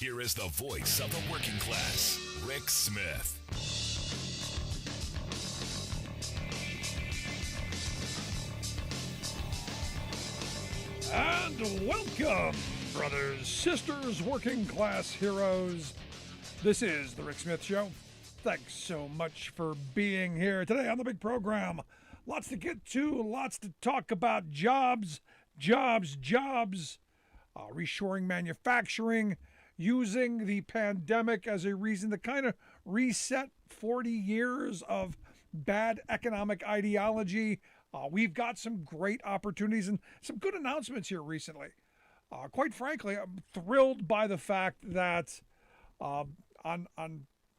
Here is the voice of the working class, Rick Smith. And welcome, brothers, sisters, working class heroes. This is the Rick Smith Show. Thanks so much for being here today on the big program. Lots to get to, lots to talk about. Jobs, reshoring manufacturing, using the pandemic as a reason to kind of reset 40 years of bad economic ideology. We've got some great opportunities and some good announcements here recently. Quite frankly, I'm thrilled by the fact that on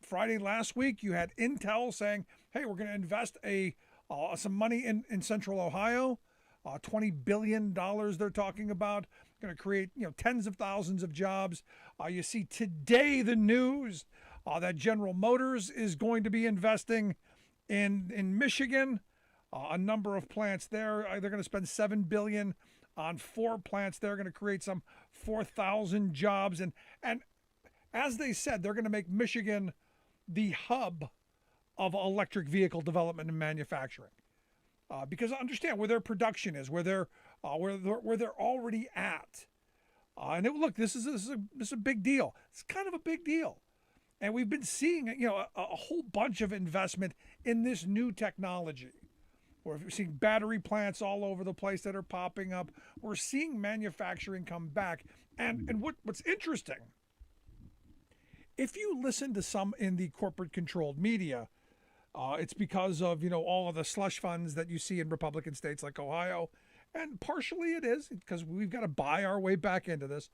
Friday last week, you had Intel saying, hey, we're going to invest some money in Central Ohio. $20 billion they're talking about, going to create tens of thousands of jobs. You see today the news that General Motors is going to be investing in Michigan, a number of plants there. They're going to spend $7 billion on 4 plants. They're going to create some 4,000 jobs, and as they said, they're going to make Michigan the hub of electric vehicle development and manufacturing. Because understand where their production is, where they're already at, and look, this is a big deal. It's kind of a big deal, and we've been seeing a whole bunch of investment in this new technology. We're seeing battery plants all over the place that are popping up. We're seeing manufacturing come back, and what's interesting, if you listen to some in the corporate controlled media. It's because of, all of the slush funds that you see in Republican states like Ohio. And partially it is because we've got to buy our way back into this.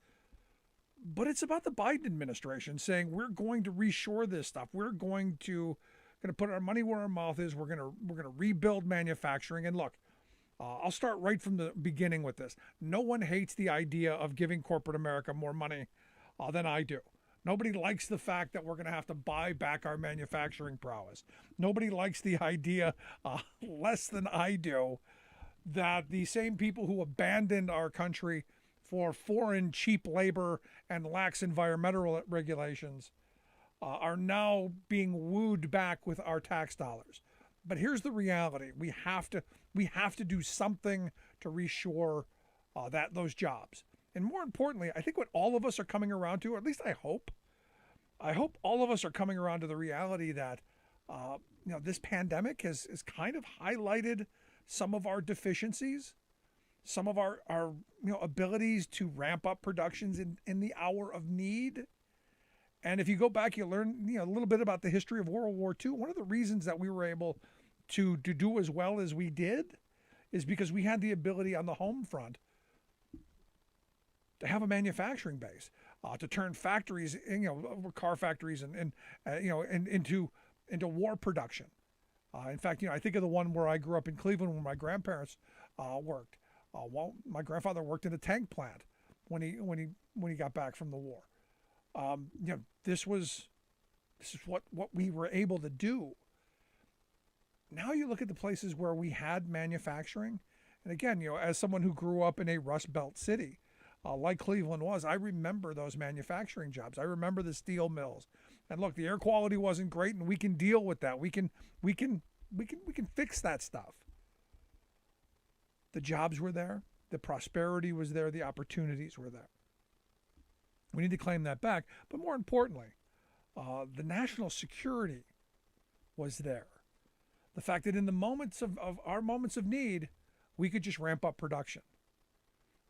But it's about the Biden administration saying we're going to reshore this stuff. We're going to put our money where our mouth is. We're going to rebuild manufacturing. And look, I'll start right from the beginning with this. No one hates the idea of giving corporate America more money than I do. Nobody likes the fact that we're going to have to buy back our manufacturing prowess. Nobody likes the idea, less than I do, that the same people who abandoned our country for foreign cheap labor and lax environmental regulations are now being wooed back with our tax dollars. But here's the reality: we have to do something to reshore those jobs. And more importantly, I think what all of us are coming around to, or at least I hope all of us are coming around to the reality that, this pandemic has kind of highlighted some of our deficiencies, some of our abilities to ramp up productions in the hour of need. And if you go back, you learn, a little bit about the history of World War II. One of the reasons that we were able to do as well as we did is because we had the ability on the home front to have a manufacturing base, to turn factories, car factories, and into war production. In fact, I think of the one where I grew up in Cleveland, where my grandparents worked. My grandfather worked in a tank plant when he got back from the war. This is what we were able to do. Now you look at the places where we had manufacturing, and again, as someone who grew up in a Rust Belt city, like Cleveland was, I remember those manufacturing jobs. I remember the steel mills. And look, the air quality wasn't great, and we can deal with that. We can fix that stuff. The jobs were there, the prosperity was there, the opportunities were there. We need to claim that back. But more importantly, the national security was there. The fact that in the moments of our moments of need, we could just ramp up production.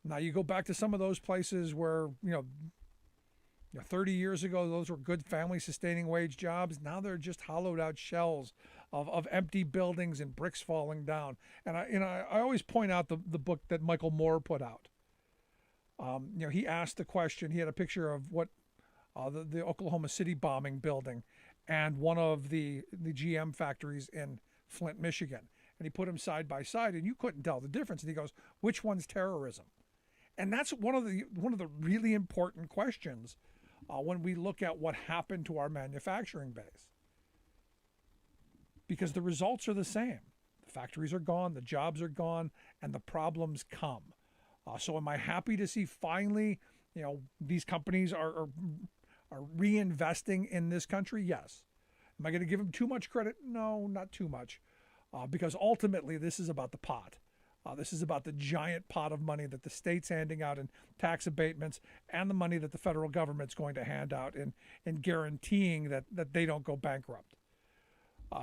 Now you go back to some of those places where, 30 years ago, those were good family sustaining wage jobs. Now they're just hollowed out shells of empty buildings and bricks falling down. And I always point out the book that Michael Moore put out. He asked the question, he had a picture of what the Oklahoma City bombing building and one of the GM factories in Flint, Michigan. And he put them side by side, and you couldn't tell the difference. And he goes, which one's terrorism? And that's one of the really important questions when we look at what happened to our manufacturing base. Because the results are the same. The factories are gone, the jobs are gone, and the problems come. So am I happy to see finally, these companies are are reinvesting in this country? Yes. Am I going to give them too much credit? No, not too much, because ultimately this is about the pot. This is about the giant pot of money that the state's handing out in tax abatements and the money that the federal government's going to hand out in guaranteeing that they don't go bankrupt.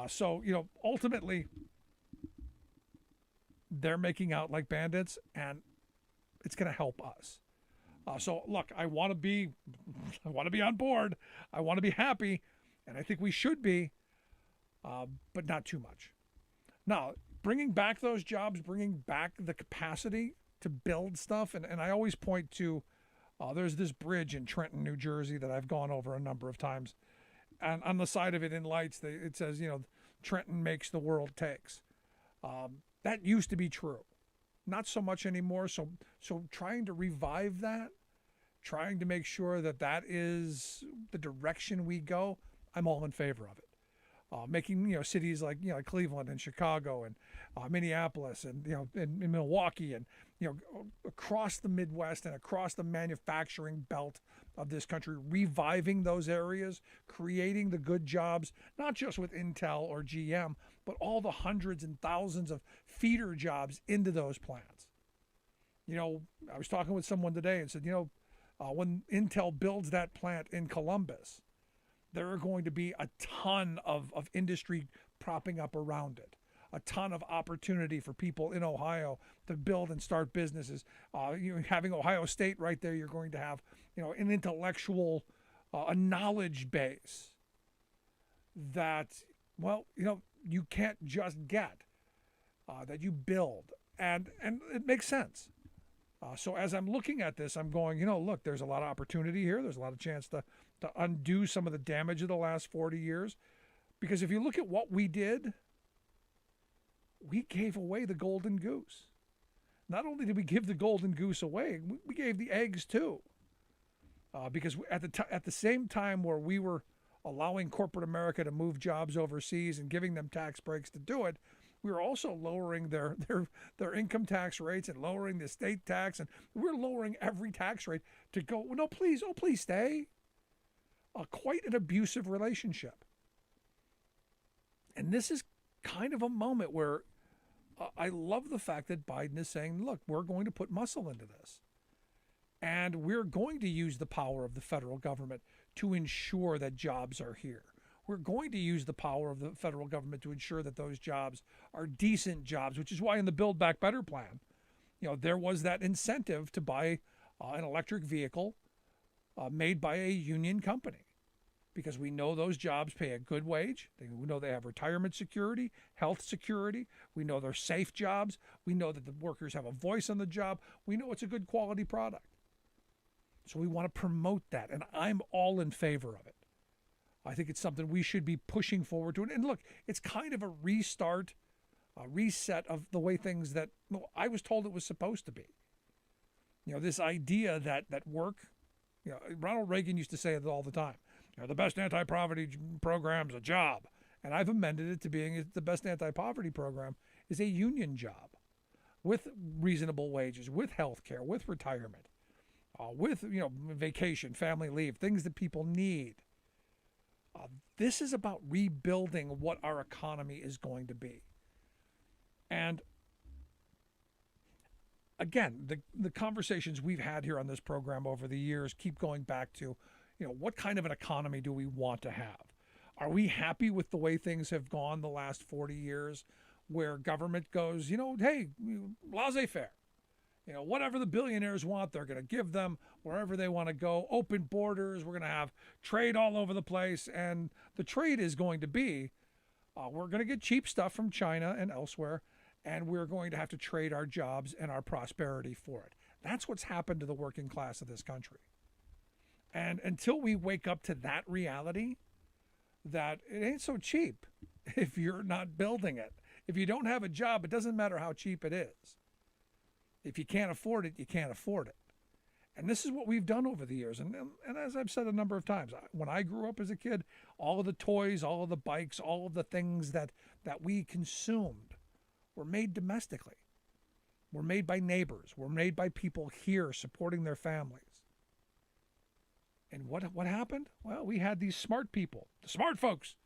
So, ultimately, they're making out like bandits, and it's going to help us. So, look, I want to be on board. I want to be happy, and I think we should be, but not too much. Now, bringing back those jobs, bringing back the capacity to build stuff, and I always point to, there's this bridge in Trenton, New Jersey that I've gone over a number of times, and on the side of it in lights, it says, Trenton makes, the world takes. That used to be true. Not so much anymore. So trying to revive that, trying to make sure that is the direction we go, I'm all in favor of it. Making cities like Cleveland and Chicago and Minneapolis and in Milwaukee and across the Midwest and across the manufacturing belt of this country, reviving those areas, creating the good jobs, not just with Intel or GM, but all the hundreds and thousands of feeder jobs into those plants. I was talking with someone today and said, when Intel builds that plant in Columbus, there are going to be a ton of industry propping up around it, a ton of opportunity for people in Ohio to build and start businesses. Having Ohio State right there, you're going to have an intellectual, a knowledge base that, you can't just get, that you build. And it makes sense. So as I'm looking at this, I'm going, look, there's a lot of opportunity here. There's a lot of chance to undo some of the damage of the last 40 years. Because if you look at what we did, we gave away the golden goose. Not only did we give the golden goose away, we gave the eggs too. Because at the same time where we were allowing corporate America to move jobs overseas and giving them tax breaks to do it, we were also lowering their income tax rates and lowering the state tax, and we're lowering every tax rate to go, no, please, please stay. Quite an abusive relationship. And this is kind of a moment where I love the fact that Biden is saying, look, we're going to put muscle into this. And we're going to use the power of the federal government to ensure that jobs are here. We're going to use the power of the federal government to ensure that those jobs are decent jobs, which is why in the Build Back Better plan, there was that incentive to buy an electric vehicle made by a union company, because we know those jobs pay a good wage. We know they have retirement security, health security. We know they're safe jobs. We know that the workers have a voice on the job. We know it's a good quality product. So we want to promote that, and I'm all in favor of it. I think it's something we should be pushing forward to. And look, it's kind of a restart, a reset of the way things that I was told it was supposed to be. This idea that work, Ronald Reagan used to say it all the time. The best anti-poverty program is a job. And I've amended it to being the best anti-poverty program is a union job with reasonable wages, with health care, with retirement, with vacation, family leave, things that people need. This is about rebuilding what our economy is going to be. And again, the conversations we've had here on this program over the years keep going back to, what kind of an economy do we want to have? Are we happy with the way things have gone the last 40 years where government goes, hey, laissez-faire. Whatever the billionaires want, they're going to give them wherever they want to go. Open borders. We're going to have trade all over the place. And the trade is going to be, we're going to get cheap stuff from China and elsewhere, and we're going to have to trade our jobs and our prosperity for it. That's what's happened to the working class of this country. And until we wake up to that reality, that it ain't so cheap if you're not building it. If you don't have a job, it doesn't matter how cheap it is. If you can't afford it, you can't afford it. And this is what we've done over the years. And as I've said a number of times, when I grew up as a kid, all of the toys, all of the bikes, all of the things that we consumed were made domestically. Were made by neighbors. Were made by people here supporting their families. And And what happened? Well, we had these smart people, the smart folks,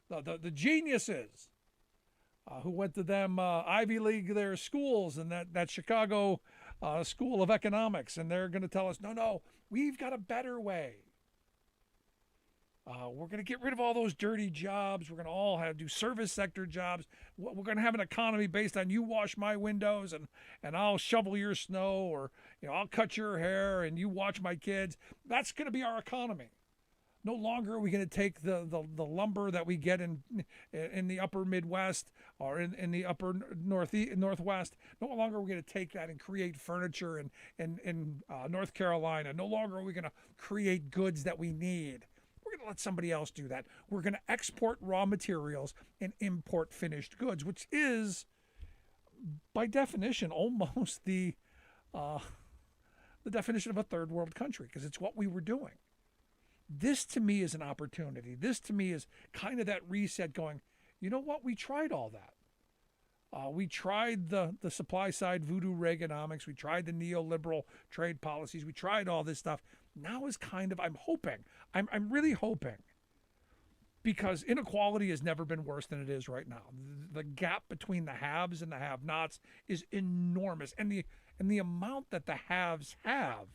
the geniuses, who went to them Ivy League, their schools, and that Chicago School of Economics, and they're going to tell us, no, we've got a better way. We're going to get rid of all those dirty jobs. We're going to all do service sector jobs. We're going to have an economy based on you wash my windows and I'll shovel your snow, or I'll cut your hair and you watch my kids. That's going to be our economy. No longer are we going to take the lumber that we get in the upper Midwest or in the upper Northwest. No longer are we going to take that and create furniture in North Carolina. No longer are we going to create goods that we need. We're going to let somebody else do that. We're going to export raw materials and import finished goods, which is, by definition, almost the definition of a third world country, because it's what we were doing. This to me is an opportunity. This to me is kind of that reset going, you know what? We tried all that. We tried the supply side voodoo Reaganomics. We tried the neoliberal trade policies. We tried all this stuff. Now is kind of, I'm really hoping, because inequality has never been worse than it is right now. The gap between the haves and the have-nots is enormous. And the amount that the haves have,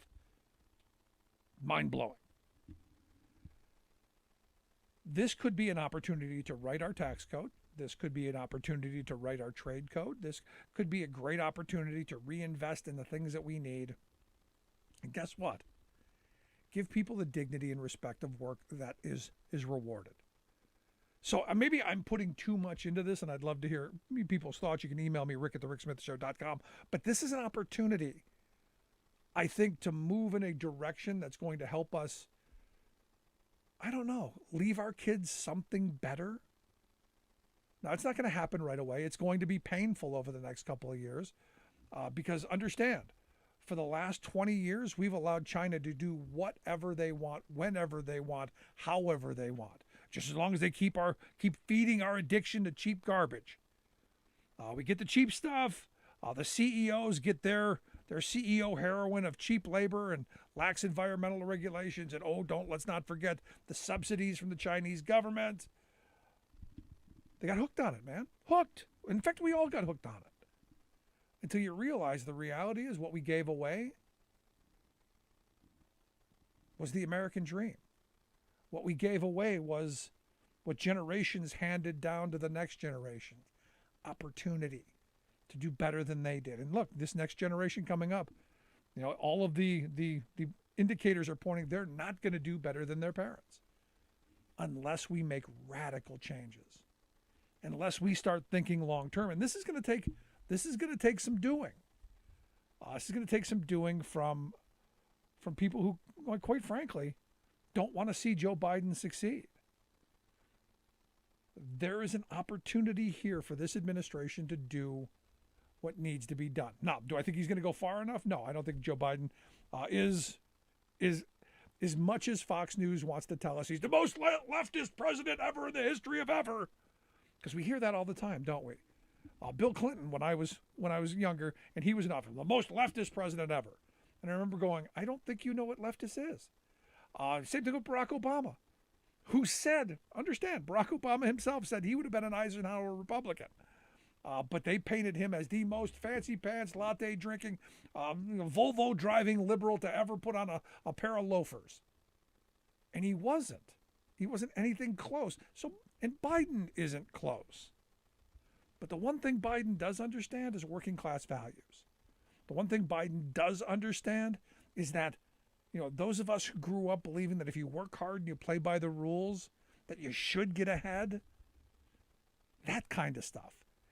mind-blowing. This could be an opportunity to write our tax code. This could be an opportunity to write our trade code. This could be a great opportunity to reinvest in the things that we need. And guess what? Give people the dignity and respect of work that is rewarded. So maybe I'm putting too much into this, and I'd love to hear people's thoughts. You can email me, rick@thericksmithshow.com. But this is an opportunity, I think, to move in a direction that's going to help us, I don't know, leave our kids something better. Now, it's not going to happen right away. It's going to be painful over the next couple of years, because understand, for the last 20 years, we've allowed China to do whatever they want, whenever they want, however they want, just as long as they keep feeding our addiction to cheap garbage. We get the cheap stuff. The CEOs get their CEO heroin of cheap labor and lax environmental regulations. And let's not forget the subsidies from the Chinese government. They got hooked on it, man. Hooked. In fact, we all got hooked on it. Until you realize the reality is what we gave away was the American dream. What we gave away was what generations handed down to the next generation. Opportunity to do better than they did. And look, this next generation coming up, all of the indicators are pointing they're not going to do better than their parents unless we make radical changes. Unless we start thinking long term. And this is going to take some doing. This is going to take some doing from people who, quite frankly, don't want to see Joe Biden succeed. There is an opportunity here for this administration to do what needs to be done. Now, do I think he's going to go far enough? No, I don't think Joe Biden is as much as Fox News wants to tell us he's the most leftist president ever in the history of ever. Because we hear that all the time, don't we? Bill Clinton, when I was younger, and he was in office, the most leftist president ever. And I remember going, I don't think you know what leftist is. Same thing with Barack Obama, who said, understand, Barack Obama himself said he would have been an Eisenhower Republican. But they painted him as the most fancy pants, latte drinking, Volvo driving liberal to ever put on a pair of loafers. And he wasn't. He wasn't anything close. And Biden isn't close. But the one thing Biden does understand is working class values. The one thing Biden does understand is that, those of us who grew up believing that if you work hard and you play by the rules, that you should get ahead, that kind of stuff.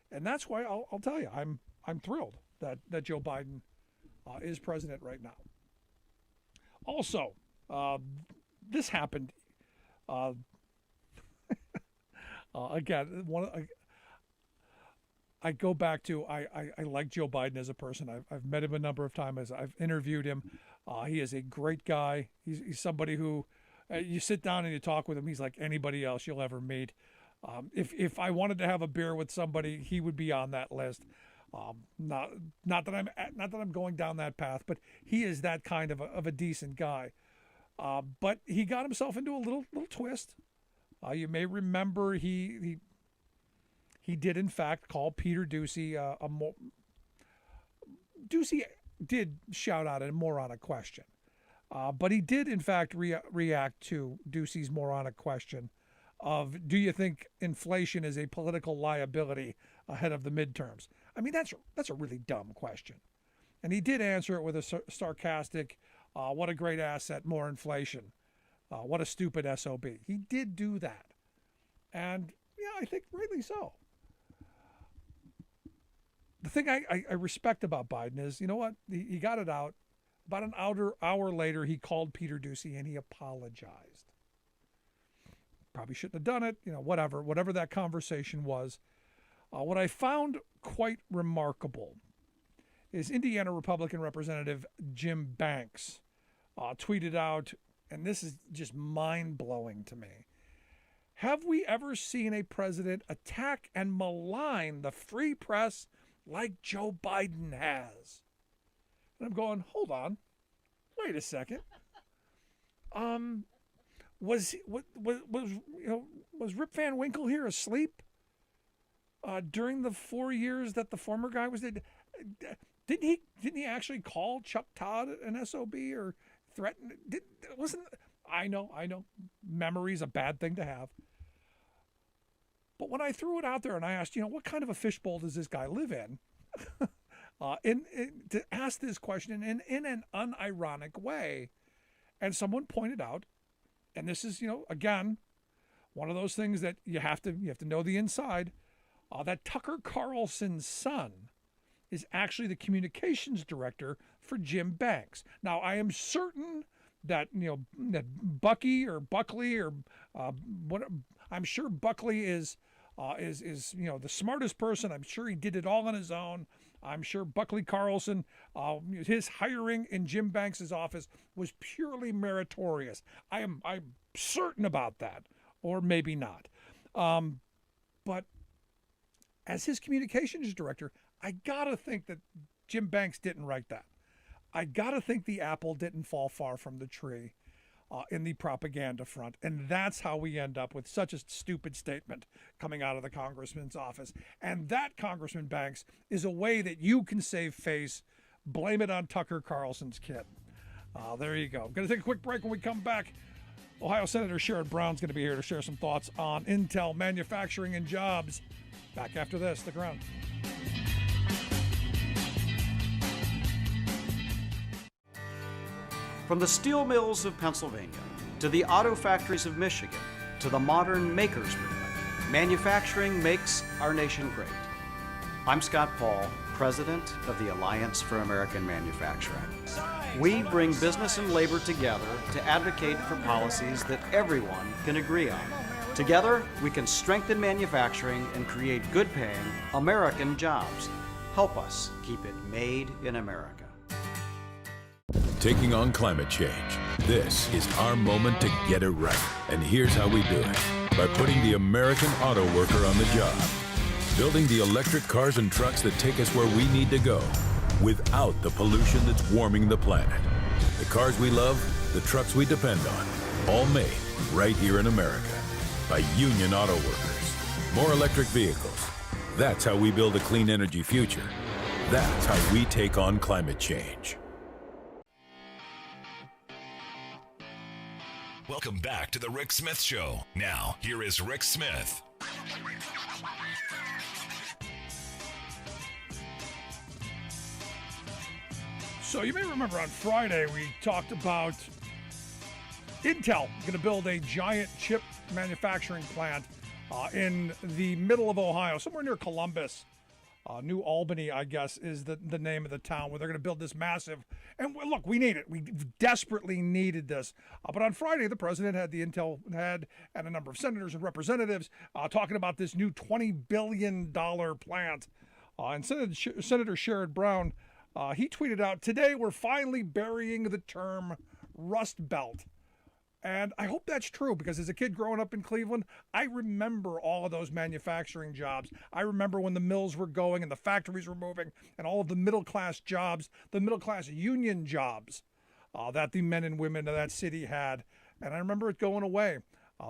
And that's why I'll tell you, I'm thrilled that Joe Biden is president right now. Also, this happened again. I go back to I like Joe Biden as a person. I've met him a number of times. I've interviewed him. He is a great guy. He's somebody who you sit down and you talk with him. He's like anybody else you'll ever meet. If I wanted to have a beer with somebody, he would be on that list. Not that I'm going down that path, but he is that kind of a decent guy. But he got himself into a little twist. You may remember he did in fact call Peter Doocy Doocy did shout out a moronic question, but he did in fact react to Doocy's moronic question of, do you think inflation is a political liability ahead of the midterms? I mean, that's a really dumb question. And he did answer it with a sarcastic, what a great asset, more inflation. What a stupid SOB. He did do that. And, yeah, I think rightly so. The thing I respect about Biden is, you know what? He got it out. About an hour later, he called Peter Doocy and he apologized. Probably shouldn't have done it, whatever that conversation was. What I found quite remarkable is Indiana Republican Representative Jim Banks tweeted out, and this is just mind-blowing to me. Have we ever seen a president attack and malign the free press like Joe Biden has? And I'm going, hold on, wait a second. Was Rip Van Winkle here asleep during the 4 years that the former guy was there? Didn't he actually call Chuck Todd an SOB or threaten? I know memory's a bad thing to have. But when I threw it out there and I asked, what kind of a fishbowl does this guy live in? To ask this question in an unironic way, and someone pointed out, and this is, again, one of those things that you have to know the inside, that Tucker Carlson's son is actually the communications director for Jim Banks. Now, I am certain that, that Bucky or Buckley or what, I'm sure Buckley is the smartest person. I'm sure he did it all on his own. I'm sure Buckley Carlson, his hiring in Jim Banks's office was purely meritorious. I'm certain about that, or maybe not. But as his communications director, I gotta think that Jim Banks didn't write that. I gotta think the apple didn't fall far from the tree in the propaganda front. And that's how we end up with such a stupid statement coming out of the congressman's office. And that, Congressman Banks, is a way that you can save face. Blame it on Tucker Carlson's kid. There you go. I'm going to take a quick break. When we come back, Ohio Senator Sherrod Brown's going to be here to share some thoughts on Intel, manufacturing, and jobs. Back after this. Stick around. From the steel mills of Pennsylvania, to the auto factories of Michigan, to the modern makers movement, manufacturing makes our nation great. I'm Scott Paul, president of the Alliance for American Manufacturing. We bring business and labor together to advocate for policies that everyone can agree on. Together, we can strengthen manufacturing and create good-paying American jobs. Help us keep it made in America. Taking on climate change. This is our moment to get it right. And here's how we do it. By putting the American auto worker on the job. Building the electric cars and trucks that take us where we need to go without the pollution that's warming the planet. The cars we love, the trucks we depend on, all made right here in America by union auto workers. More electric vehicles. That's how we build a clean energy future. That's how we take on climate change. Welcome back to the Rick Smith Show. Now, here is Rick Smith. So you may remember on Friday we talked about Intel going to build a giant chip manufacturing plant in the middle of Ohio, somewhere near Columbus. New Albany, I guess, is the name of the town where they're going to build this massive. And look, we need it. We desperately needed this. But on Friday, the president had the Intel head and a number of senators and representatives talking about this new $20 billion plant. And Senator Sherrod Brown, he tweeted out, "Today we're finally burying the term Rust Belt." And I hope that's true, because as a kid growing up in Cleveland, I remember all of those manufacturing jobs. I remember when the mills were going and the factories were moving and all of the middle-class jobs, the middle-class union jobs that the men and women of that city had. And I remember it going away.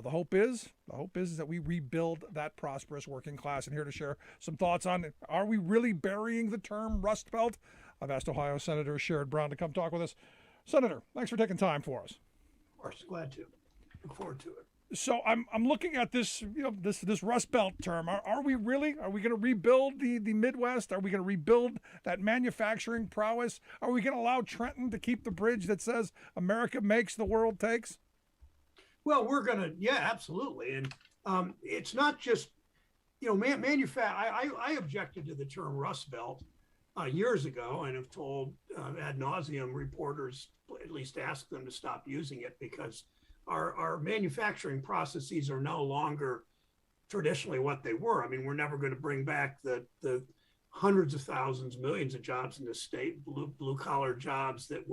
The hope is that we rebuild that prosperous working class. And here to share some thoughts on it, are we really burying the term Rust Belt? I've asked Ohio Senator Sherrod Brown to come talk with us. Senator, thanks for taking time for us. Of course, glad to. Look forward to it. So I'm looking at this, this Rust Belt term. Are we really? Are we going to rebuild the Midwest? Are we going to rebuild that manufacturing prowess? Are we going to allow Trenton to keep the bridge that says America makes, the world takes? Well, we're going to, yeah, absolutely. And it's not just, I objected to the term Rust Belt years ago and have told ad nauseum reporters, at least ask them to stop using it, because our manufacturing processes are no longer traditionally what they were. I mean, we're never going to bring back the hundreds of thousands, millions of jobs in this state, blue collar jobs that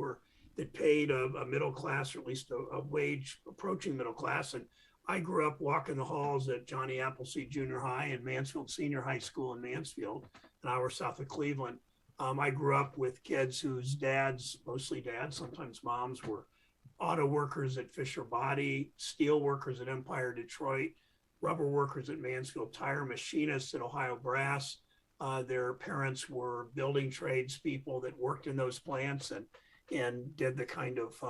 paid a middle class, or at least a wage approaching middle class. And I grew up walking the halls at Johnny Appleseed Junior High and Mansfield Senior High School in Mansfield, an hour south of Cleveland. I grew up with kids whose dads, mostly dads, sometimes moms, were auto workers at Fisher Body, steel workers at Empire Detroit, rubber workers at Mansfield Tire, machinists at Ohio Brass. Their parents were building trades people that worked in those plants and did the kind of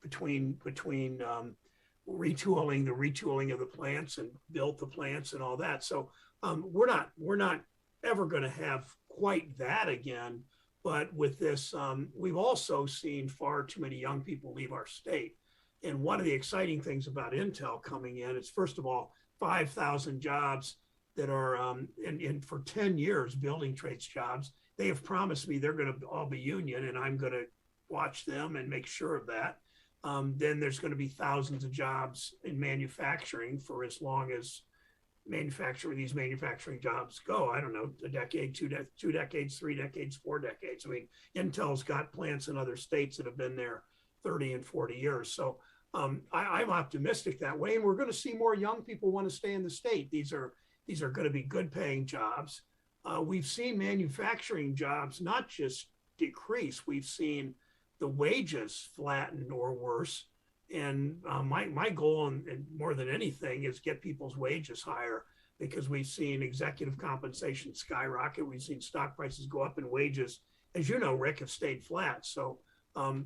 between retooling of the plants and built the plants and all that. So we're not ever going to have quite that again. But with this, we've also seen far too many young people leave our state. And one of the exciting things about Intel coming in is, first of all, 5,000 jobs that are and for 10 years, building trades jobs. They have promised me they're going to all be union, and I'm going to watch them and make sure of that. Then there's going to be thousands of jobs in manufacturing for as long as these manufacturing jobs go. I don't know, a decade, two decades, 3 decades, 4 decades. I mean, Intel's got plants in other states that have been there 30 and 40 years. So I'm optimistic that way. And we're going to see more young people want to stay in the state. These are going to be good paying jobs. We've seen manufacturing jobs not just decrease, we've seen the wages flatten or worse. And my goal, and more than anything, is get people's wages higher, because we've seen executive compensation skyrocket. We've seen stock prices go up, and wages, as you know, Rick, have stayed flat. So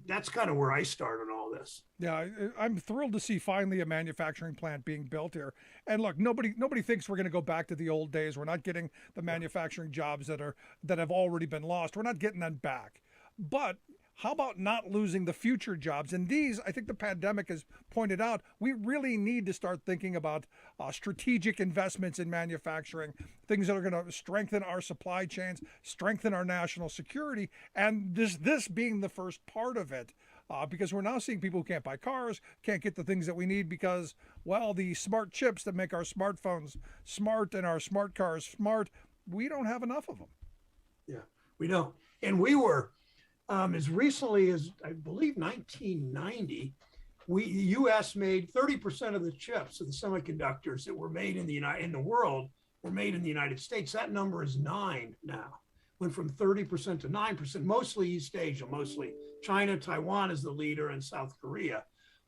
that's kind of where I start on all this. Yeah, I'm thrilled to see finally a manufacturing plant being built here. And look, nobody thinks we're going to go back to the old days. We're not getting the manufacturing jobs that have already been lost. We're not getting them back. But how about not losing the future jobs? And these, I think the pandemic has pointed out, we really need to start thinking about strategic investments in manufacturing, things that are going to strengthen our supply chains, strengthen our national security, and this being the first part of it. Because we're now seeing people who can't buy cars, can't get the things that we need because, well, the smart chips that make our smartphones smart and our smart cars smart, we don't have enough of them. Yeah, we don't. And we were, as recently as, I believe, 1990, the U.S. made 30% of the chips, of the semiconductors that were made in the world were made in the United States. That number is 9 now. Went from 30% to 9%, mostly East Asia, mostly China. Taiwan is the leader, and South Korea.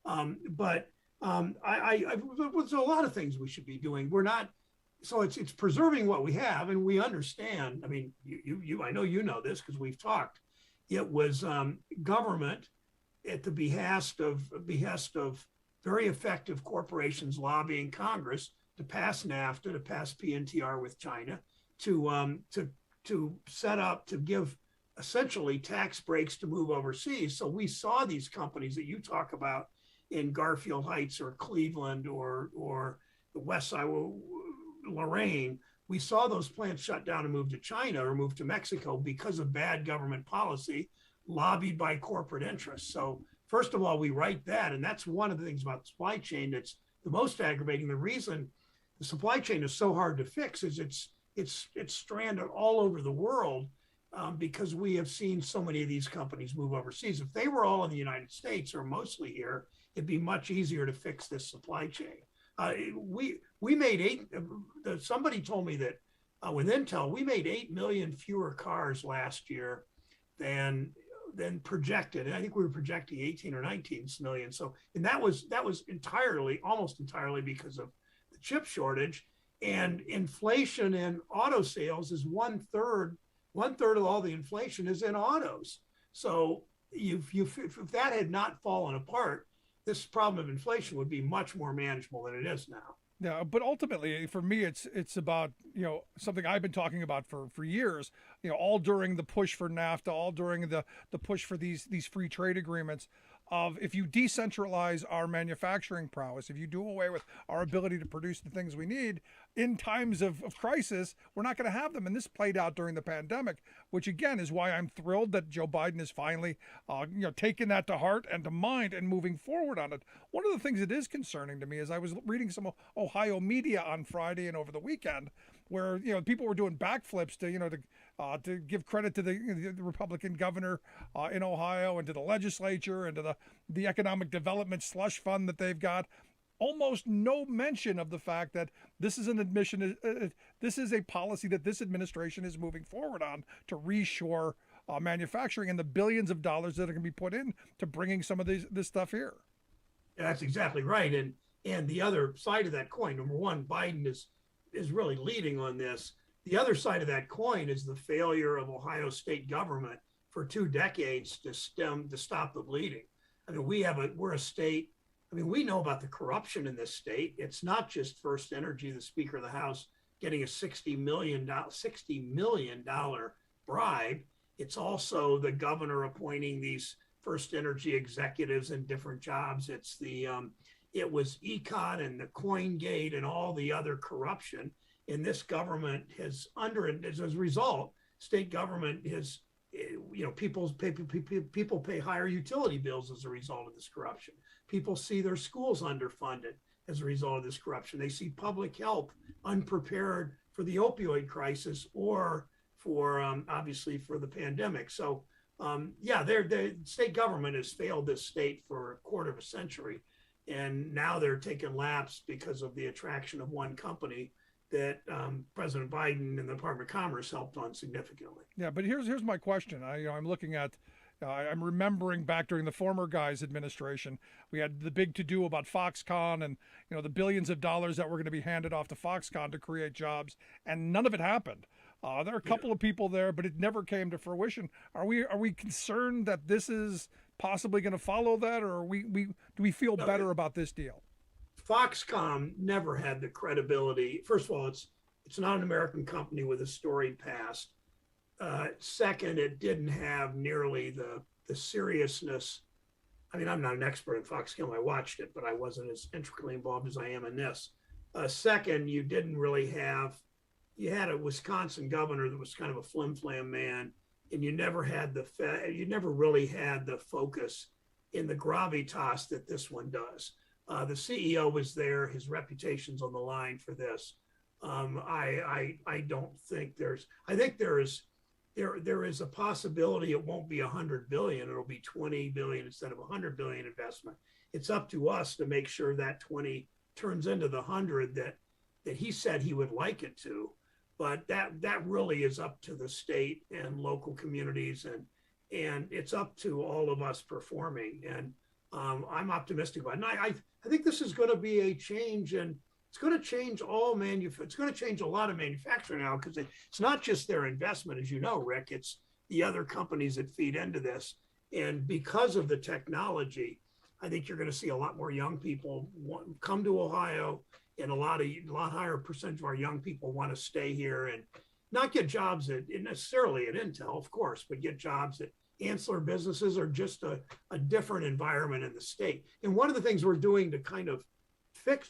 But there's a lot of things we should be doing. We're not. So it's preserving what we have, and we understand. I mean, I know you know this because we've talked. It was government at the behest of very effective corporations lobbying Congress to pass NAFTA, to pass PNTR with China, to set up, to give essentially tax breaks to move overseas. So we saw these companies that you talk about in Garfield Heights or Cleveland or the West Side, Lorraine. We saw those plants shut down and move to China or move to Mexico because of bad government policy lobbied by corporate interests. So first of all, we write that. And that's one of the things about the supply chain that's the most aggravating. The reason the supply chain is so hard to fix is it's stranded all over the world because we have seen so many of these companies move overseas. If they were all in the United States or mostly here, it'd be much easier to fix this supply chain. We made somebody told me that with Intel, we made 8 million fewer cars last year than than projected. And I think we were projecting 18 or 19 million. So, and that was almost entirely because of the chip shortage, and inflation in auto sales is one third of all the inflation is in autos. So if that had not fallen apart, this problem of inflation would be much more manageable than it is now. Yeah, but ultimately, for me, it's about, something I've been talking about for years. All during the push for NAFTA, all during the push for these free trade agreements. Of if you decentralize our manufacturing prowess, if you do away with our ability to produce the things we need in times of crisis, we're not going to have them. And this played out during the pandemic, which again is why I'm thrilled that Joe Biden is finally, taking that to heart and to mind and moving forward on it. One of the things that is concerning to me is I was reading some Ohio media on Friday and over the weekend, where people were doing backflips to give credit to the Republican governor in Ohio and to the legislature and to the economic development slush fund that they've got. Almost no mention of the fact that this is an admission. This is a policy that this administration is moving forward on to reshore manufacturing and the billions of dollars that are going to be put in to bringing some of this stuff here. Yeah, that's exactly right. And the other side of that coin, number one, Biden is really leading on this. The other side of that coin is the failure of Ohio state government for 2 decades to stop the bleeding. I mean, we're a state. I mean, we know about the corruption in this state. It's not just First Energy, the Speaker of the House, getting a $60 million bribe. It's also the governor appointing these First Energy executives in different jobs. It was Econ and the CoinGate and all the other corruption. And this government has as a result, state government has, people pay higher utility bills as a result of this corruption. People see their schools underfunded as a result of this corruption. They see public health unprepared for the opioid crisis or for obviously for the pandemic. So the state government has failed this state for a quarter of a century. And now they're taking laps because of the attraction of one company that President Biden and the Department of Commerce helped on significantly. Yeah, but here's my question. I'm looking at, I'm remembering back during the former guy's administration, we had the big to-do about Foxconn and the billions of dollars that were going to be handed off to Foxconn to create jobs, and none of it happened. There are a couple of people there, but it never came to fruition. Are we concerned that this is possibly going to follow that, or do we feel better about this deal? Foxconn never had the credibility. First of all, it's not an American company with a storied past. Second, it didn't have nearly the seriousness. I mean, I'm not an expert in Foxconn. I watched it, but I wasn't as intricately involved as I am in this. Second, you had a Wisconsin governor that was kind of a flim-flam man, and you never really had the focus in the gravitas that this one does. The CEO was there; his reputation's on the line for this. I don't think I think there is a possibility it won't be 100 billion; it'll be 20 billion instead of 100 billion investment. It's up to us to make sure that 20 turns into the 100 that he said he would like it to. But that really is up to the state and local communities, and it's up to all of us performing. And I'm optimistic about it. And I think this is going to be a change, and it's going to change it's going to change a lot of manufacturing now, because it's not just their investment, as you know, Rick. It's the other companies that feed into this. And because of the technology, I think you're going to see a lot more young people come to Ohio, and a lot higher percentage of our young people want to stay here and not get jobs necessarily at Intel, of course, but get jobs at ancillary businesses or just a different environment in the state. And one of the things we're doing to kind of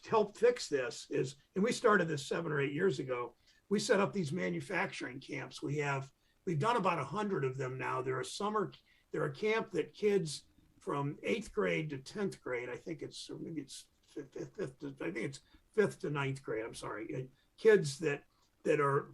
help fix this is, and we started this 7 or 8 years ago, we set up these manufacturing camps. We've done about 100 of them now. They're a camp that kids from 8th grade to 10th grade, I think it's 5th to 9th grade. I'm sorry, kids that are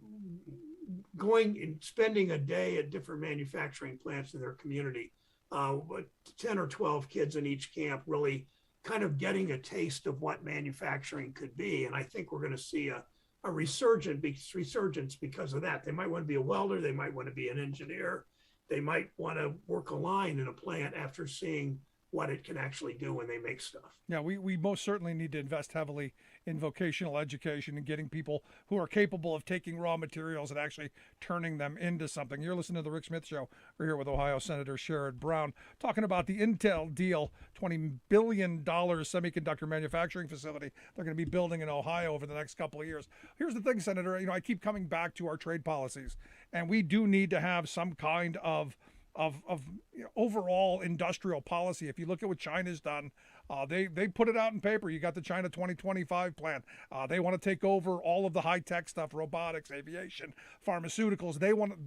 going and spending a day at different manufacturing plants in their community. 10 or 12 kids in each camp, really kind of getting a taste of what manufacturing could be. And I think we're going to see a resurgence because of that. They might want to be a welder, they might want to be an engineer. they might want to work a line in a plant after seeing what it can actually do when they make stuff. Yeah, we most certainly need to invest heavily in vocational education and getting people who are capable of taking raw materials and actually turning them into something. You're listening to The Rick Smith Show. We're here with Ohio Senator Sherrod Brown talking about the Intel deal, $20 billion semiconductor manufacturing facility they're going to be building in Ohio over the next couple of years. Here's the thing, Senator, I keep coming back to our trade policies, and we do need to have some kind of overall industrial policy. If you look at what China's done, they put it out in paper. You got the China 2025 plan. They want to take over all of the high tech stuff, robotics, aviation, pharmaceuticals.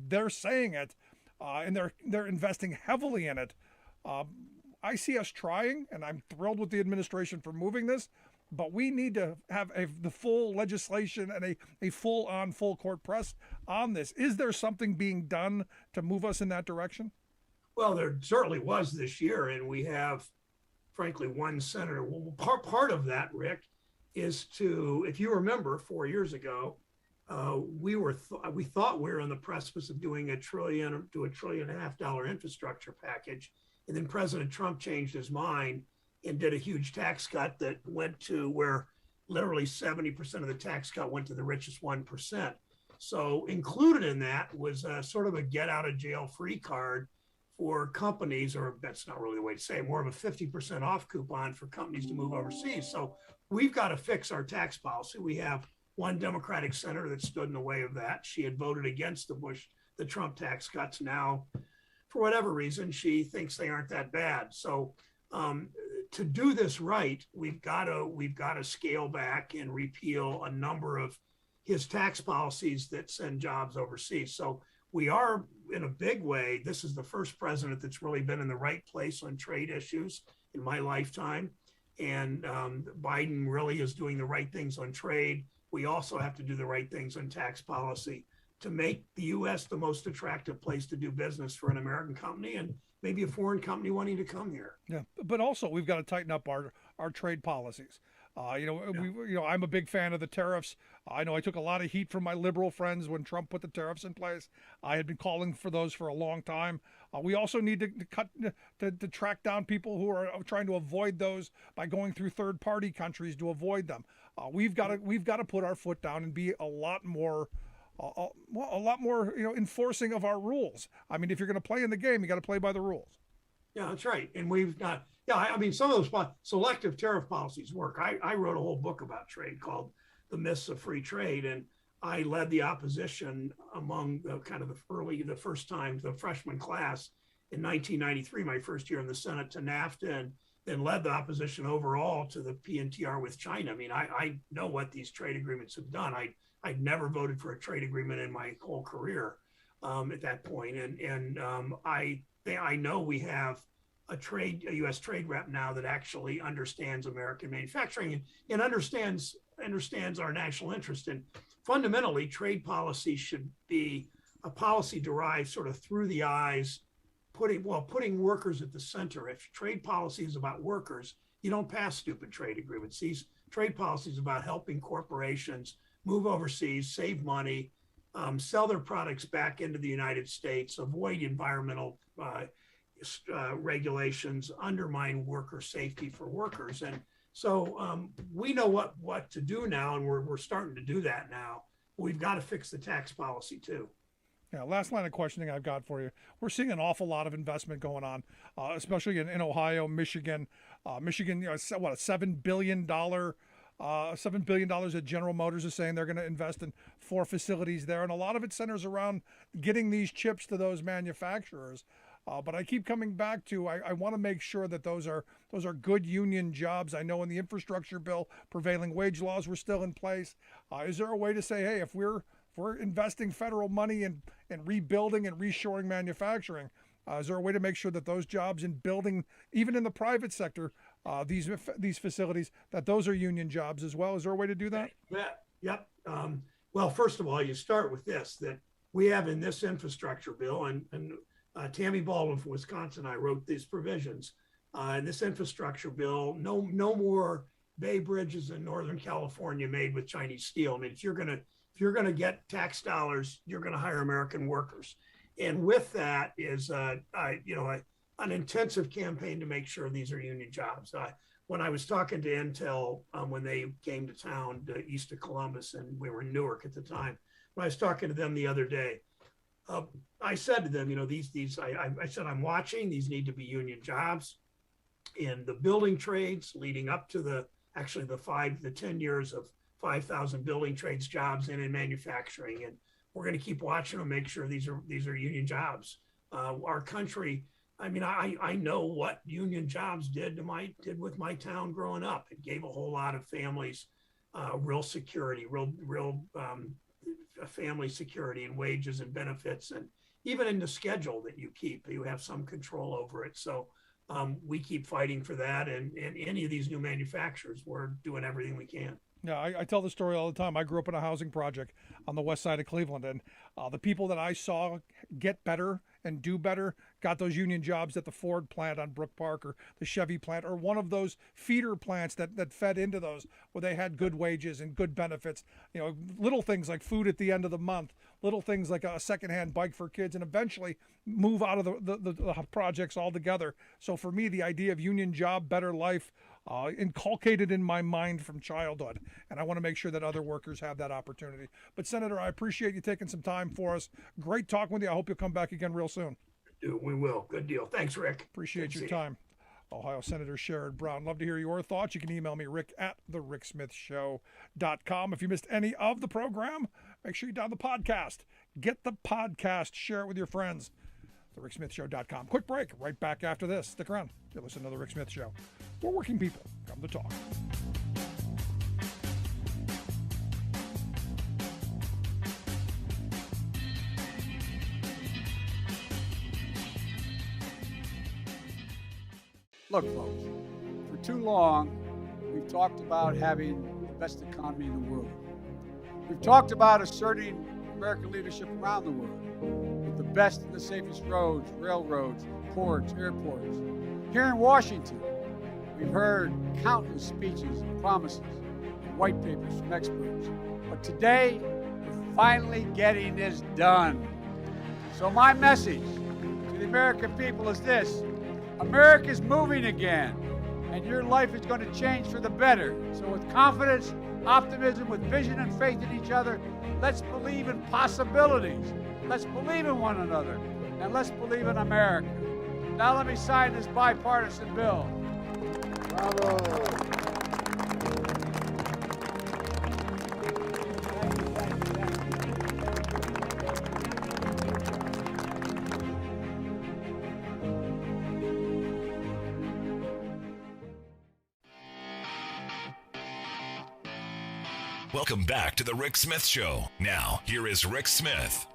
They're saying it, and they're investing heavily in it. I see us trying, and I'm thrilled with the administration for moving this. But we need to have the full legislation and a full court press on this. Is there something being done to move us in that direction? Well, there certainly was this year, and we have, frankly, one senator. Well, part of that, Rick, is to, if you remember, 4 years ago, we thought we were on the precipice of doing $1 trillion to $1.5 trillion infrastructure package, and then President Trump changed his mind and did a huge tax cut that went to where literally 70% of the tax cut went to the richest 1%. So included in that was sort of a get out of jail free card for companies, or that's not really the way to say it, more of a 50% off coupon for companies to move overseas. So we've got to fix our tax policy. We have one Democratic senator that stood in the way of that. She had voted against the Trump tax cuts. Now, for whatever reason, she thinks they aren't that bad. So to do this right, we've got to scale back and repeal a number of his tax policies that send jobs overseas. So we are, in a big way, this is the first president that's really been in the right place on trade issues in my lifetime. And Biden really is doing the right things on trade. We also have to do the right things on tax policy to make the U.S. the most attractive place to do business for an American company and maybe a foreign company wanting to come here. Yeah, but also we've got to tighten up our trade policies. I'm a big fan of the tariffs. I know I took a lot of heat from my liberal friends when Trump put the tariffs in place. I had been calling for those for a long time. We also need to track down people who are trying to avoid those by going through third-party countries to avoid them. We've got to put our foot down and be a lot more enforcing of our rules. I mean, if you're going to play in the game, you got to play by the rules. Yeah, that's right. And we've got, I mean, some of those selective tariff policies work. I wrote a whole book about trade called The Myths of Free Trade. And I led the opposition among the freshman class in 1993, my first year in the Senate, to NAFTA, and then led the opposition overall to the PNTR with China. I mean, I know what these trade agreements have done. I'd never voted for a trade agreement in my whole career at that point. And I know we have a U.S. trade rep now that actually understands American manufacturing and understands our national interest. And fundamentally, trade policy should be a policy derived sort of through the eyes, putting workers at the center. If trade policy is about workers, you don't pass stupid trade agreements. These trade policies about helping corporations move overseas, save money, sell their products back into the United States, avoid environmental regulations, undermine worker safety for workers. And so we know what to do now, and we're starting to do that now. We've got to fix the tax policy too. Yeah, last line of questioning I've got for you. We're seeing an awful lot of investment going on, especially in Ohio, Michigan. Michigan, a $7 billion $7 billion that General Motors is saying they're going to invest in 4 facilities there. And a lot of it centers around getting these chips to those manufacturers. But I keep coming back to, I want to make sure that those are good union jobs. I know in the infrastructure bill, prevailing wage laws were still in place. Is there a way to say, hey, if we're investing federal money in rebuilding and reshoring manufacturing, is there a way to make sure that those jobs in building, even in the private sector, these facilities, that those are union jobs as well? Is there a way to do that? Yeah. Yep. Well, first of all, you start with this, that we have in this infrastructure bill, and Tammy Baldwin from Wisconsin and I wrote these provisions. In this infrastructure bill, no more Bay Bridges in Northern California made with Chinese steel. I mean, if you're gonna get tax dollars, you're gonna hire American workers. And with that is, an intensive campaign to make sure these are union jobs. When I was talking to Intel, when they came to town east of Columbus, and we were in Newark at the time, when I was talking to them the other day, I said to them, I said, I'm watching, these need to be union jobs in the building trades leading up to the 10 years of 5,000 building trades jobs and in manufacturing. And we're going to keep watching them, make sure these are union jobs. Our country, I know what union jobs did with my town growing up. It gave a whole lot of families real security, real family security and wages and benefits, and even in the schedule that you have some control over it. So we keep fighting for that, and any of these new manufacturers, we're doing everything we can. Yeah, I tell the story all the time. I grew up in a housing project on the west side of Cleveland, and the people that I saw get better and do better got those union jobs at the Ford plant on Brook Park, or the Chevy plant, or one of those feeder plants that fed into those, where they had good wages and good benefits. Little things like food at the end of the month, little things like a secondhand bike for kids, and eventually move out of the projects altogether. So for me, the idea of union job, better life, inculcated in my mind from childhood, and I want to make sure that other workers have that opportunity. But Senator, I appreciate you taking some time for us. Great talking with you. I hope you'll come back again real soon. We will. Good deal. Thanks, Rick. Appreciate your time. Ohio Senator Sherrod Brown. Love to hear your thoughts. You can email me, rick@thericksmithshow.com. If you missed any of the program, make sure you download the podcast. Get the podcast. Share it with your friends. thericksmithshow.com. Quick break. Right back after this. Stick around. You're listening to The Rick Smith Show. We're working people. Come to talk. Look, folks, for too long, we've talked about having the best economy in the world. We've talked about asserting American leadership around the world with the best and the safest roads, railroads, ports, airports. Here in Washington, we've heard countless speeches and promises and white papers from experts. But today, we're finally getting this done. So my message to the American people is this: America's moving again, and your life is going to change for the better. So with confidence, optimism, with vision and faith in each other, let's believe in possibilities. Let's believe in one another, and let's believe in America. Now let me sign this bipartisan bill. Bravo. Welcome back to The Rick Smith Show. Now, here is Rick Smith.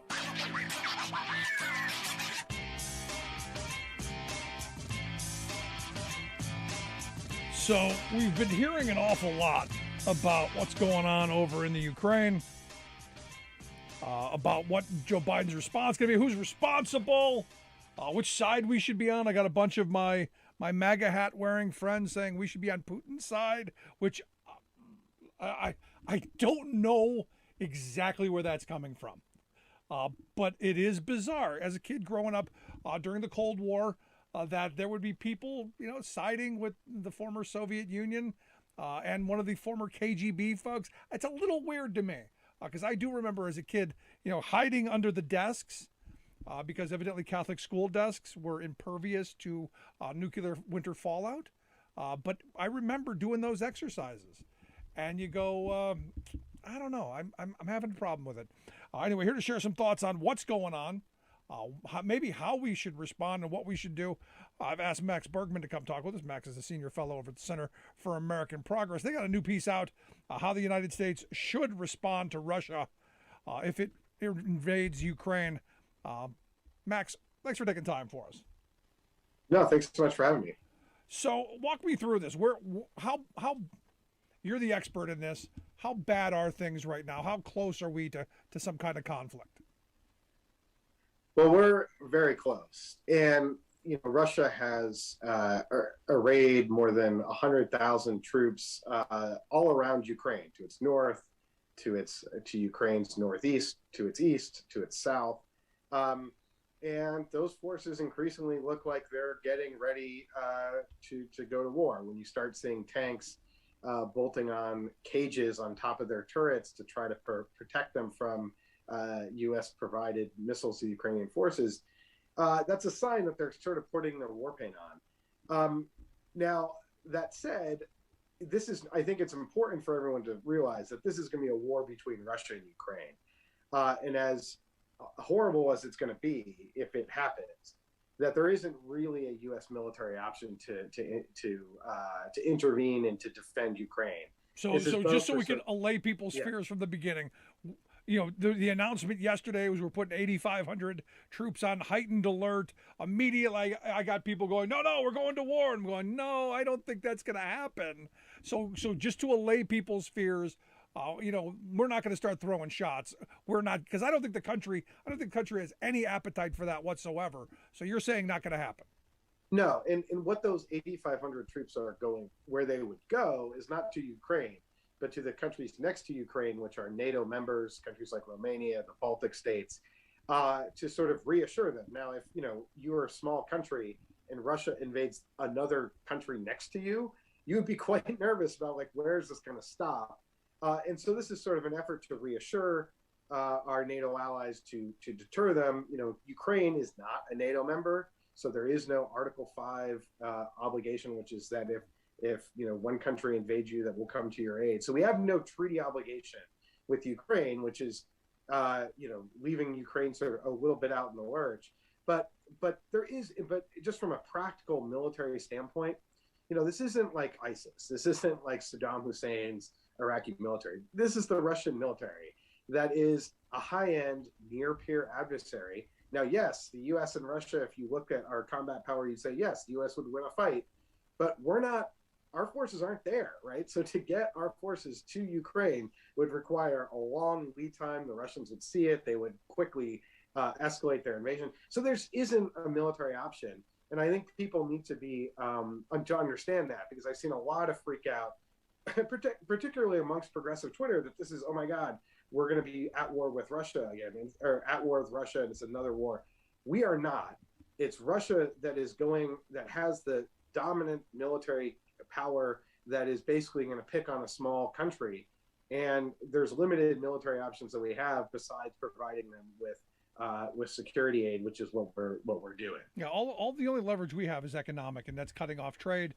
So we've been hearing an awful lot about what's going on over in the Ukraine, about what Joe Biden's response going to be, who's responsible, which side we should be on. I got a bunch of my MAGA hat wearing friends saying we should be on Putin's side, which I don't know exactly where that's coming from. But it is bizarre. As a kid growing up during the Cold War, that there would be people, siding with the former Soviet Union and one of the former KGB folks. It's a little weird to me because I do remember as a kid, hiding under the desks because evidently Catholic school desks were impervious to nuclear winter fallout. But I remember doing those exercises. And you go, I don't know. I'm having a problem with it. Anyway, here to share some thoughts on what's going on, maybe how we should respond and what we should do. I've asked Max Bergman to come talk with us. Max is a senior fellow over at the Center for American Progress. They got a new piece out, how the United States should respond to Russia if it invades Ukraine. Max, thanks for taking time for us. No, thanks so much for having me. So walk me through this. How you're the expert in this. How bad are things right now? How close are we to some kind of conflict? Well, we're very close. And, Russia has arrayed more than 100,000 troops all around Ukraine, to its north, to Ukraine's northeast, to its east, to its south. And those forces increasingly look like they're getting ready to go to war. When you start seeing tanks bolting on cages on top of their turrets to try to protect them from U.S. provided missiles to the Ukrainian forces, that's a sign that they're sort of putting their war paint on. Now, that said, I think it's important for everyone to realize that this is going to be a war between Russia and Ukraine. And as horrible as it's going to be if it happens, that there isn't really a U.S. military option to intervene and to defend Ukraine. So just so we can allay people's fears from the beginning, the announcement yesterday was we're putting 8,500 troops on heightened alert. Immediately, I got people going, no, we're going to war. And I'm going, no, I don't think that's going to happen. So just to allay people's fears, we're not going to start throwing shots. We're not, because I don't think the country has any appetite for that whatsoever. So you're saying not going to happen. No, and what those 8,500 troops are going, where they would go is not to Ukraine, but to the countries next to Ukraine, which are NATO members, countries like Romania, the Baltic states, to sort of reassure them. Now, if you're a small country and Russia invades another country next to you, you would be quite nervous about where is this going to stop? And so this is sort of an effort to reassure our NATO allies to deter them. Ukraine is not a NATO member, so there is no Article 5 obligation, which is that if one country invades you, that will come to your aid. So we have no treaty obligation with Ukraine, which is leaving Ukraine sort of a little bit out in the lurch. But just from a practical military standpoint, this isn't like ISIS. This isn't like Saddam Hussein's Iraqi military. This is the Russian military that is a high-end, near-peer adversary. Now, yes, the U.S. and Russia, if you look at our combat power, you'd say, yes, the U.S. would win a fight, but our forces aren't there, right? So to get our forces to Ukraine would require a long lead time. The Russians would see it. They would quickly escalate their invasion. So there isn't a military option. And I think people need to to understand that, because I've seen a lot of freak out, particularly amongst progressive Twitter, that this is, oh my God, we're going to be at war with Russia again, or at war with Russia, and it's another war. We are not. It's Russia that has the dominant military power that is basically going to pick on a small country. And there's limited military options that we have besides providing them with security aid, which is what we're doing. Yeah, all the only leverage we have is economic, and that's cutting off trade.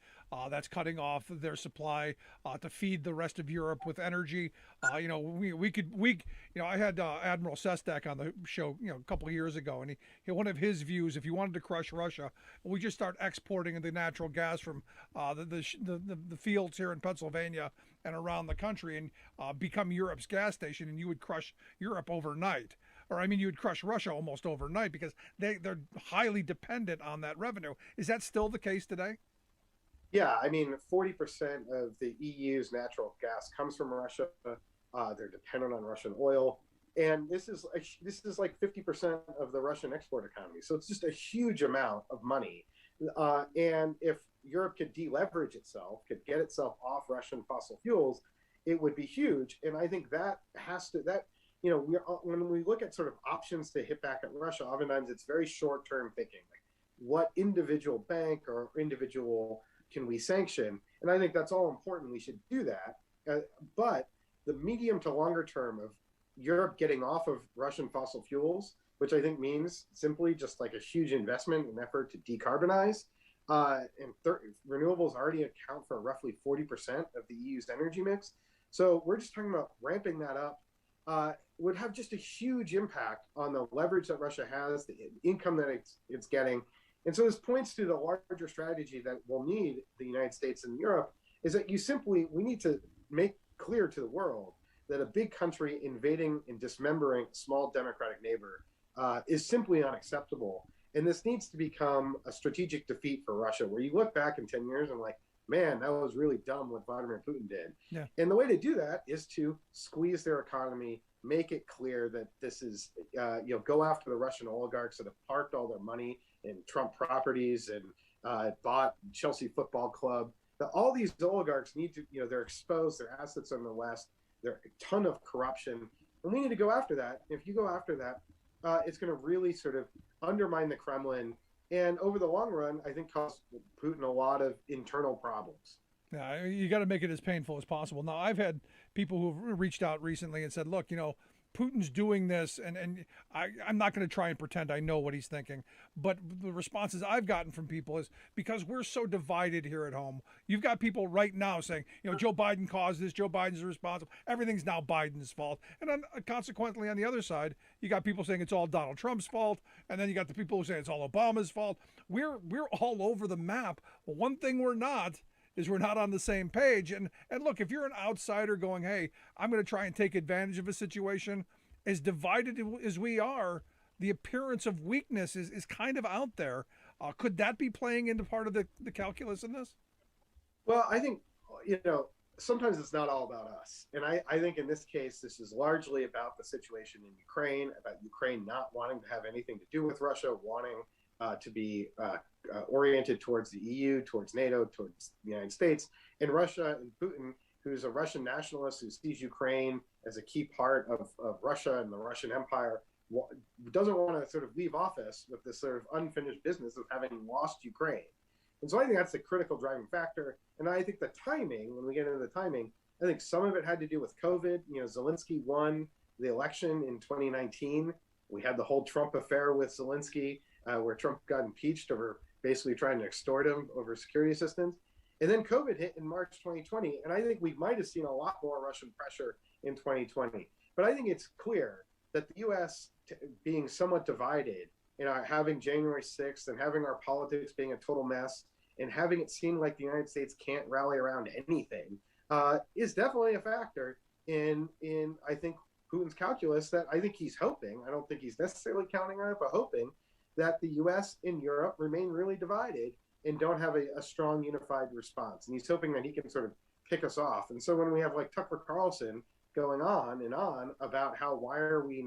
That's cutting off their supply to feed the rest of Europe with energy. I had Admiral Sestak on the show, a couple of years ago, and one of his views, if you wanted to crush Russia, we just start exporting the natural gas from the fields here in Pennsylvania and around the country, and become Europe's gas station, and you would crush Europe overnight. You would crush Russia almost overnight, because they're highly dependent on that revenue. Is that still the case today? Yeah, 40% of the EU's natural gas comes from Russia. They're dependent on Russian oil, and this is like 50% of the Russian export economy. So it's just a huge amount of money. And if Europe could deleverage itself, could get itself off Russian fossil fuels, it would be huge. And I think when we look at sort of options to hit back at Russia, oftentimes it's very short-term thinking, like what individual bank or individual can we sanction? And I think that's all important. We should do that. But the medium to longer term of Europe getting off of Russian fossil fuels, which I think means simply just like a huge investment in effort to decarbonize, renewables already account for roughly 40% of the EU's energy mix. So we're just talking about ramping that up. Would have just a huge impact on the leverage that Russia has, the income that it's getting. And so this points to the larger strategy that we'll need the United States and Europe, is that we need to make clear to the world that a big country invading and dismembering a small democratic neighbor is simply unacceptable. And this needs to become a strategic defeat for Russia, where you look back in 10 years and like, man, that was really dumb what Vladimir Putin did. Yeah. And the way to do that is to squeeze their economy, make it clear that this is, go after the Russian oligarchs that have parked all their money in Trump properties and bought Chelsea Football Club. That all these oligarchs need to, they're exposed, their assets are in the West, there's a ton of corruption, and we need to go after that. If you go after that, it's going to really sort of undermine the Kremlin, and over the long run, I think cause Putin a lot of internal problems. Yeah, you got to make it as painful as possible. Now, I've had people who've reached out recently and said, look, Putin's doing this, and I'm not going to try and pretend I know what he's thinking. But the responses I've gotten from people is because we're so divided here at home. You've got people right now saying, Joe Biden caused this, Joe Biden's responsible. Everything's now Biden's fault. And then consequently, on the other side, you got people saying it's all Donald Trump's fault. And then you got the people who say it's all Obama's fault. We're all over the map. Well, one thing we're not is we're not on the same page. And look, if you're an outsider going, hey, I'm going to try and take advantage of a situation, as divided as we are, the appearance of weakness is kind of out there. Could that be playing into part of the calculus in this? Well, I think, sometimes it's not all about us. And I think in this case, this is largely about the situation in Ukraine, about Ukraine not wanting to have anything to do with Russia, wanting to be oriented towards the EU, towards NATO, towards the United States, and Russia and Putin, who's a Russian nationalist who sees Ukraine as a key part of Russia and the Russian Empire, doesn't want to sort of leave office with this sort of unfinished business of having lost Ukraine. And so I think that's the critical driving factor. And I think the timing, when we get into the timing, I think some of it had to do with COVID. Zelensky won the election in 2019. We had the whole Trump affair with Zelensky, where Trump got impeached over basically trying to extort him over security assistance. And then COVID hit in March 2020. And I think we might have seen a lot more Russian pressure in 2020. But I think it's clear that the U.S. being somewhat divided, having January 6th and having our politics being a total mess and having it seem like the United States can't rally around anything is definitely a factor in I think, Putin's calculus that I think he's hoping, I don't think he's necessarily counting on it, but hoping that the U.S. and Europe remain really divided and don't have a strong unified response. And he's hoping that he can sort of kick us off. And so when we have like Tucker Carlson going on and on about why are we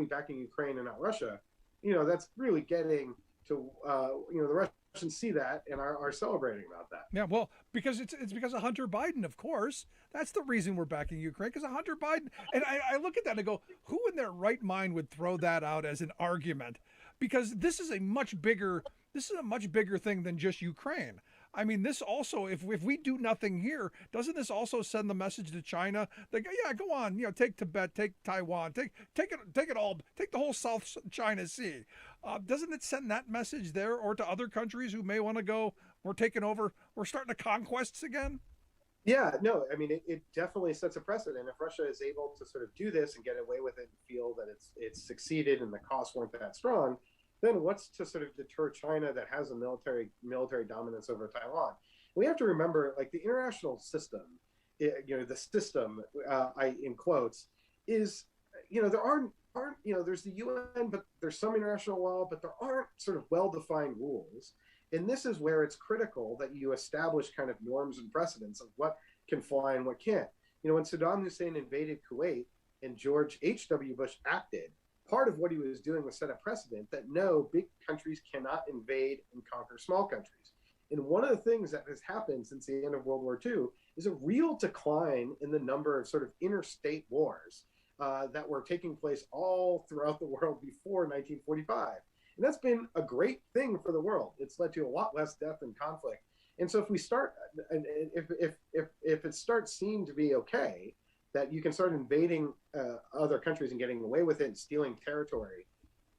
backing Ukraine and not Russia, that's really getting to the Russians see that and are celebrating about that. Yeah, well, because it's because of Hunter Biden, of course. That's the reason we're backing Ukraine, because of Hunter Biden. And I look at that and I go, who in their right mind would throw that out as an argument? Because this is a much bigger thing than just Ukraine. I mean, this also, if we do nothing here, doesn't this also send the message to China that, yeah, go on, take Tibet, take Taiwan, take it all, take the whole South China Sea. Doesn't it send that message there, or to other countries who may want to go, we're taking over, we're starting the conquests again? Yeah, no, I mean, it definitely sets a precedent. If Russia is able to sort of do this and get away with it and feel that it's succeeded and the costs weren't that strong, then what's to sort of deter China that has a military dominance over Taiwan? We have to remember, like, the international system, the system, in quotes, is, there aren't, there's the UN, but there's some international law, but there aren't sort of well-defined rules. And this is where it's critical that you establish kind of norms and precedents of what can fly and what can't. When Saddam Hussein invaded Kuwait and George H.W. Bush acted, part of what he was doing was set a precedent that no, big countries cannot invade and conquer small countries. And one of the things that has happened since the end of World War II is a real decline in the number of sort of interstate wars that were taking place all throughout the world before 1945. And that's been a great thing for the world. It's led to a lot less death and conflict. And so if we start, and if it starts seen to be okay, that you can start invading other countries and getting away with it and stealing territory,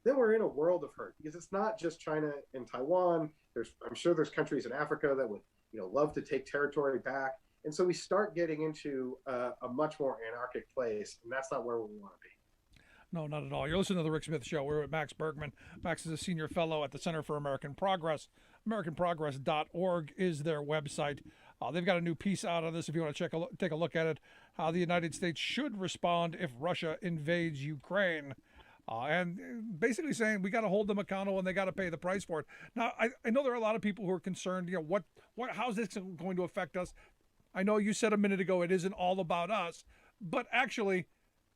then we're in a world of hurt, because it's not just China and Taiwan. I'm sure there's countries in Africa that would love to take territory back. And so we start getting into a much more anarchic place, and that's not where we want to be. No, not at all. You're listening to The Rick Smith Show. We're with Max Bergman. Max is a senior fellow at the Center for American Progress. AmericanProgress.org is their website. They've got a new piece out on this if you want to take a look at it, how the United States should respond if Russia invades Ukraine. And basically saying we got to hold them accountable and they got to pay the price for it. Now, I know there are a lot of people who are concerned, how's this going to affect us? I know you said a minute ago it isn't all about us, but actually,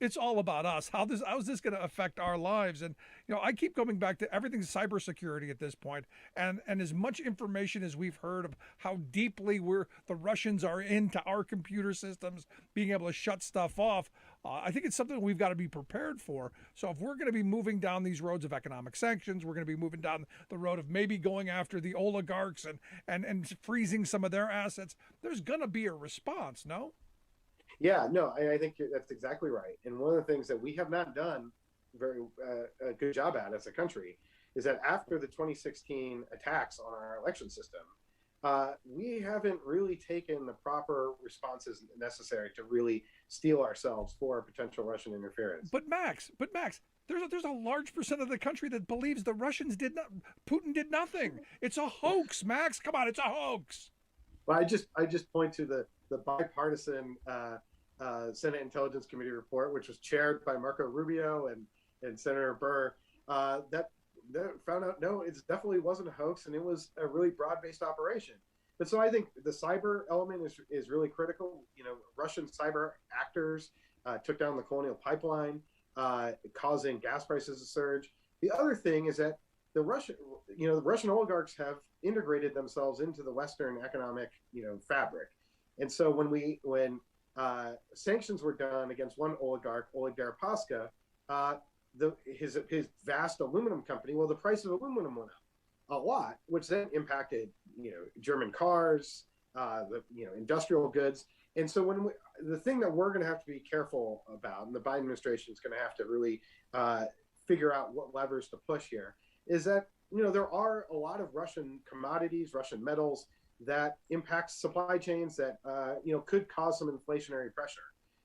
It's all about us. How's this going to affect our lives? And I keep coming back to everything's cybersecurity at this point. And as much information as we've heard of how deeply the Russians are into our computer systems, being able to shut stuff off, I think it's something we've got to be prepared for. So if we're going to be moving down these roads of economic sanctions, we're going to be moving down the road of maybe going after the oligarchs and freezing some of their assets. There's going to be a response, no? Yeah, no, I think that's exactly right. And one of the things that we have not done very a good job at as a country is that after the 2016 attacks on our election system, we haven't really taken the proper responses necessary to really steel ourselves for potential Russian interference. But Max, there's a large percent of the country that believes the Russians Putin did nothing. It's a hoax, Max. Come on, it's a hoax. Well, I just point to the bipartisan Senate Intelligence Committee report, which was chaired by Marco Rubio and Senator Burr, that found out, no, it definitely wasn't a hoax, and it was a really broad-based operation. But so I think the cyber element is really critical. Russian cyber actors took down the Colonial Pipeline, causing gas prices to surge. The other thing is that the Russian oligarchs have integrated themselves into the Western economic, fabric. And so when sanctions were done against one oligarch, Oleg Deripaska, his vast aluminum company, the price of aluminum went up a lot, which then impacted, German cars, industrial goods. And so the thing that we're going to have to be careful about, and the Biden administration is going to have to really figure out what levers to push here, is that, there are a lot of Russian commodities, Russian metals that impact supply chains that, could cause some inflationary pressure.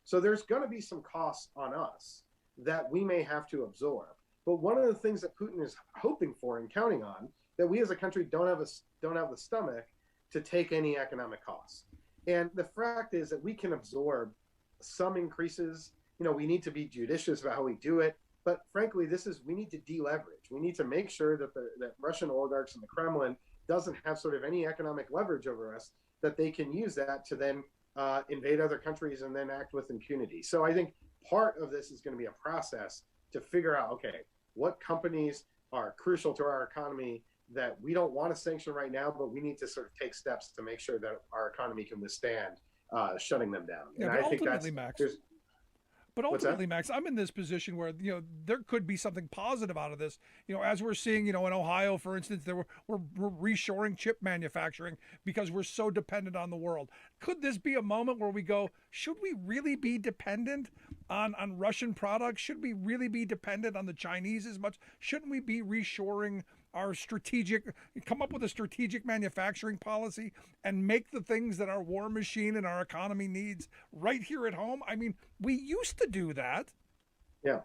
So there's going to be some costs on us that we may have to absorb. But one of the things that Putin is hoping for and counting on, that we as a country don't have the stomach to take any economic costs. And the fact is that we can absorb some increases. We need to be judicious about how we do it. But frankly, we need to deleverage. We need to make sure that that Russian oligarchs in the Kremlin doesn't have sort of any economic leverage over us, that they can use that to then invade other countries and then act with impunity. So I think part of this is going to be a process to figure out, okay, what companies are crucial to our economy that we don't want to sanction right now, but we need to sort of take steps to make sure that our economy can withstand shutting them down. Yeah, and I think that's Max. But ultimately, Max, I'm in this position where there could be something positive out of this. As we're seeing, in Ohio, for instance, we're reshoring chip manufacturing because we're so dependent on the world. Could this be a moment where we go, should we really be dependent on Russian products? Should we really be dependent on the Chinese as much? Shouldn't we be reshoring come up with a strategic manufacturing policy and make the things that our war machine and our economy needs right here at home? I mean, we used to do that. Yeah.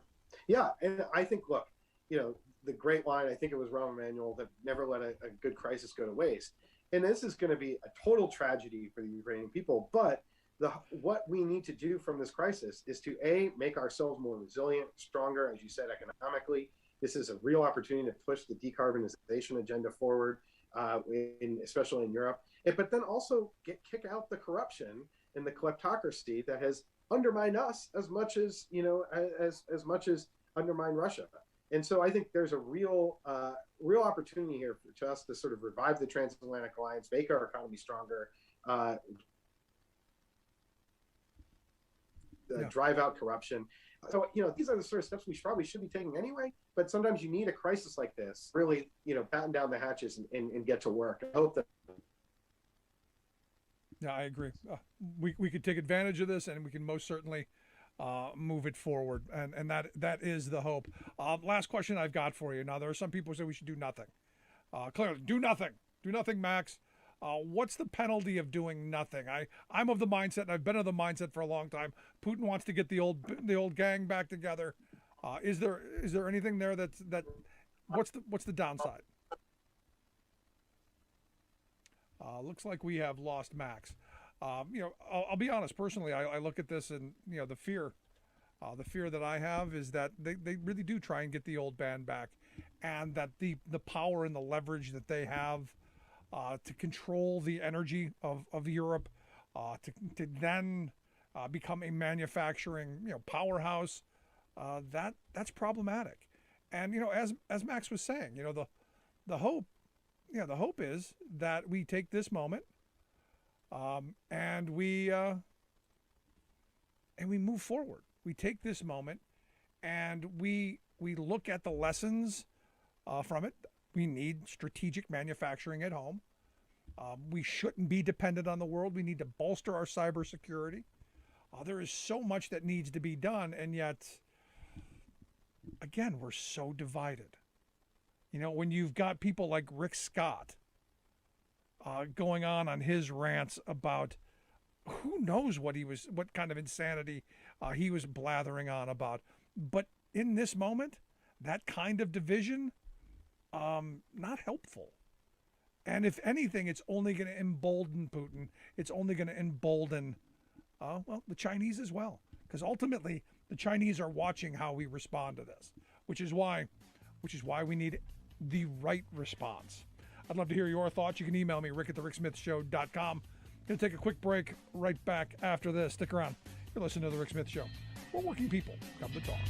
And I think, look, the great line, I think it was Rahm Emanuel, that never let a good crisis go to waste. And this is going to be a total tragedy for the Ukrainian people. But what we need to do from this crisis is to, make ourselves more resilient, stronger, as you said, economically. This is a real opportunity to push the decarbonization agenda forward, especially in Europe. But then also kick out the corruption and the kleptocracy that has undermined us as much as as much as undermined Russia. And so I think there's a real opportunity here for us to sort of revive the transatlantic alliance, make our economy stronger, drive out corruption. So, these are the sort of steps we probably should be taking anyway, but sometimes you need a crisis like this, really, batten down the hatches and get to work. I hope that. Yeah, I agree. We could take advantage of this, and we can most certainly move it forward. And that is the hope. Last question I've got for you. Now, there are some people who say we should do nothing. Clearly, do nothing. Do nothing, Max. What's the penalty of doing nothing? I'm of the mindset, and I've been of the mindset for a long time. Putin wants to get the old gang back together. Is there anything there that what's the downside? Looks like we have lost Max. I'll be honest. Personally, I look at this and the fear that I have is that they really do try and get the old band back, and that the power and the leverage that they have to control the energy of Europe, to then become a manufacturing, powerhouse, that's problematic. And as Max was saying, the hope is that we take this moment, and we move forward. We take this moment, and we look at the lessons from it. We need strategic manufacturing at home. We shouldn't be dependent on the world. We need to bolster our cybersecurity. There is so much that needs to be done, and yet, again, we're so divided. When you've got people like Rick Scott going on his rants about who knows what kind of insanity he was blathering on about. But in this moment, that kind of division, not helpful. And if anything, it's only going to embolden Putin. It's only going to embolden, the Chinese as well. Because ultimately, the Chinese are watching how we respond to this, which is why we need the right response. I'd love to hear your thoughts. You can email me, rick@thericksmithshow.com. Going to take a quick break, right back after this. Stick around. You're listening to The Rick Smith Show, where working people come to talk.